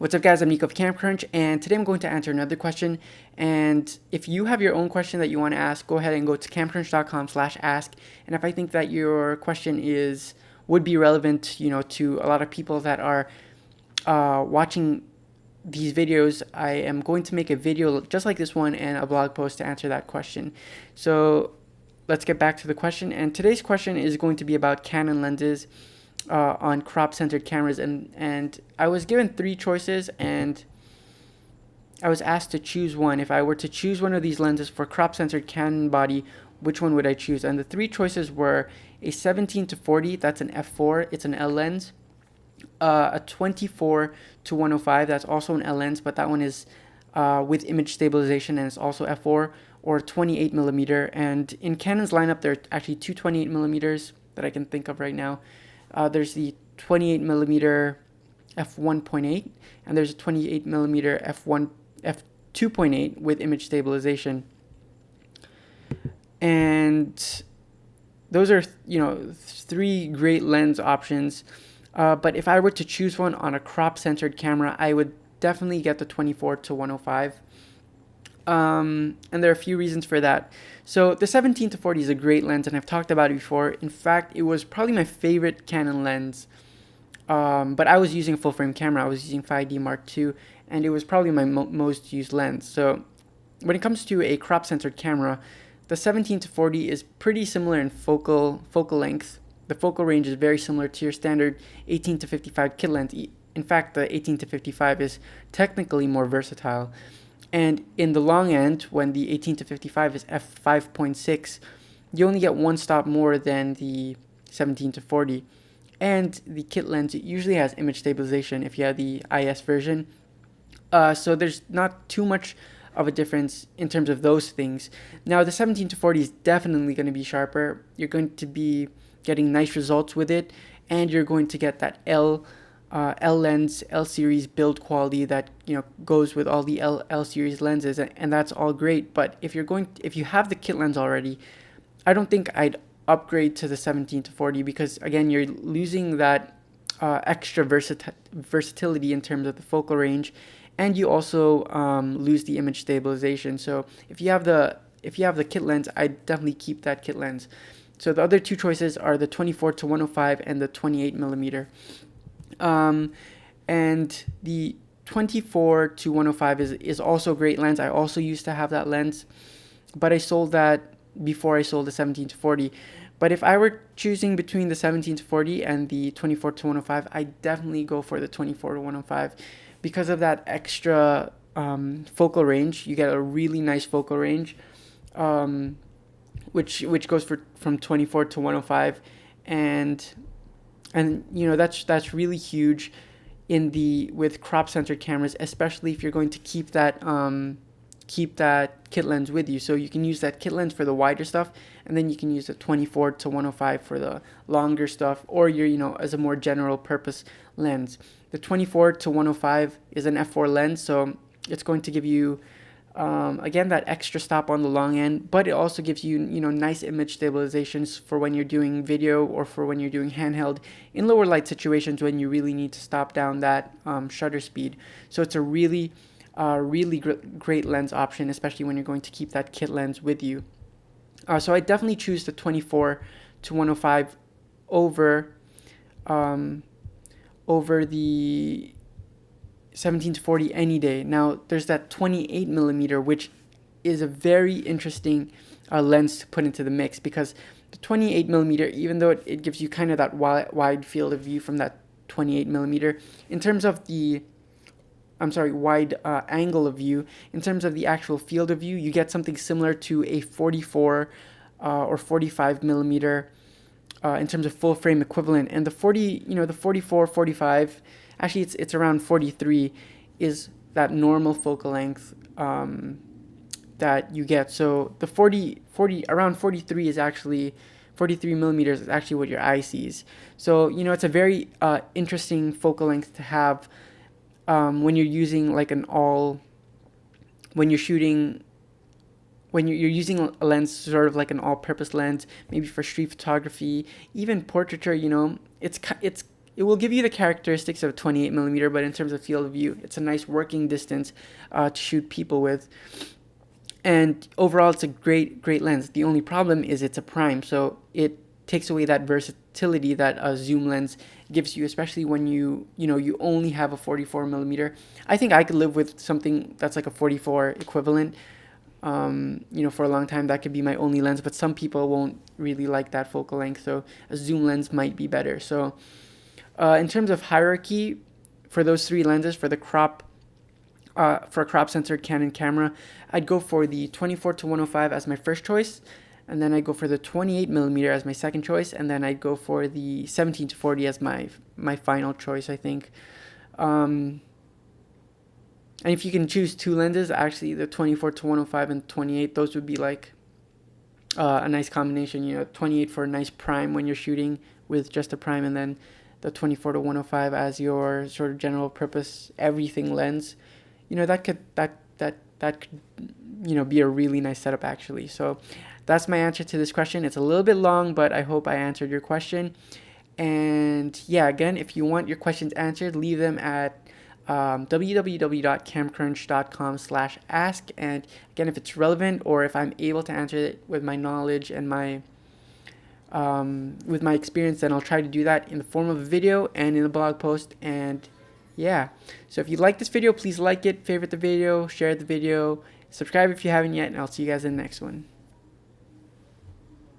What's up, guys? I'm Nico of CamCrunch, and today I'm going to answer another question. And if you have your own question that you want to ask, go ahead and go to camcrunch.com/ask. And if I think that your question would be relevant, to a lot of people that are watching these videos, I am going to make a video just like this one and a blog post to answer that question. So let's get back to the question. And today's question is going to be about Canon lenses on crop-centered cameras, and I was given three choices, and I was asked to choose one. If I were to choose one of these lenses for crop-centered Canon body, which one would I choose? And the three choices were a 17-40, that's an f4, it's an L lens, a 24-105, that's also an L lens, but that one is with image stabilization and it's also f4, or 28mm. And in Canon's lineup, there are actually two 28mm that I can think of right now. There's the 28mm f1.8, and there's a 28mm f2.8 with image stabilization. And those are, three great lens options. But if I were to choose one on a crop-centered camera, I would definitely get the 24-105. And there are a few reasons for that. So the 17-40 is a great lens, and I've talked about it before. In fact, it was probably my favorite Canon lens. But I was using a full-frame camera. I was using 5D Mark II, and it was probably my most used lens. So when it comes to a crop-centered camera, the 17-40 is pretty similar in focal length. The focal range is very similar to your standard 18-55 kit lens. In fact, the 18-55 is technically more versatile. And in the long end, when the 18-55 is f5.6, you only get one stop more than the 17-40. And the kit lens, it usually has image stabilization if you have the IS version. So there's not too much of a difference in terms of those things. Now, the 17-40 is definitely going to be sharper. You're going to be getting nice results with it, and you're going to get that L lens, L series build quality that goes with all the L series lenses, and that's all great. But if you have the kit lens already, I don't think I'd upgrade to the 17-40, because again, you're losing that extra versatility in terms of the focal range, and you also lose the image stabilization. So if you have the kit lens, I'd definitely keep that kit lens. So the other two choices are the 24-105 and the 28mm. And the 24-105 is also a great lens. I also used to have that lens, but I sold that before I sold the 17-40. But if I were choosing between the 17-40 and the 24-105, I definitely go for the 24-105 because of that extra focal range. You get a really nice focal range, which goes from 24-105, and that's really huge with crop-centered cameras, especially if you're going to keep that kit lens with you. So you can use that kit lens for the wider stuff, and then you can use the 24-105 for the longer stuff, or as a more general purpose lens. The 24-105 is an f4 lens, so it's going to give you again that extra stop on the long end, but it also gives you nice image stabilizations for when you're doing video or for when you're doing handheld in lower light situations when you really need to stop down that shutter speed. So it's a really great lens option, especially when you're going to keep that kit lens with you. So I definitely choose the 24-105 over the 17-40 any day. Now, there's that 28mm, which is a very interesting lens to put into the mix, because the 28mm, even though it gives you kind of that wide field of view from that 28mm, in terms of wide angle of view, in terms of the actual field of view, you get something similar to a 44 or 45mm in terms of full frame equivalent. And the 44, 45, actually it's around 43 is that normal focal length that you get. So the 40 around 43 is actually 43mm is actually what your eye sees. So it's a very interesting focal length to have when you're using when you're using a lens sort of like an all-purpose lens, maybe for street photography, even portraiture. It's it will give you the characteristics of 28mm, but in terms of field of view, it's a nice working distance to shoot people with. And overall, it's a great lens. The only problem is it's a prime, so it takes away that versatility that a zoom lens gives you, especially when you only have a 44mm. I think I could live with something that's like a 44 equivalent. For a long time that could be my only lens, but some people won't really like that focal length, so a zoom lens might be better. So in terms of hierarchy, for those three lenses, for a crop censored Canon camera, I'd go for the 24-105 as my first choice, and then I'd go for the 28mm as my second choice, and then I'd go for the 17-40 as my final choice, I think. And if you can choose two lenses, actually the 24-105 and 28, those would be like a nice combination. 28 for a nice prime when you're shooting with just a prime, and then the 24-105 as your sort of general purpose everything lens. That could be a really nice setup actually. So that's my answer to this question. It's a little bit long, but I hope I answered your question. And yeah, again, if you want your questions answered, leave them at www.camcrunch.com/ask. And again, if it's relevant or if I'm able to answer it with my knowledge and my experience, then I'll try to do that in the form of a video and in a blog post. And yeah, so if you like this video, please like it, favorite the video, share the video, subscribe if you haven't yet, and I'll see you guys in the next one.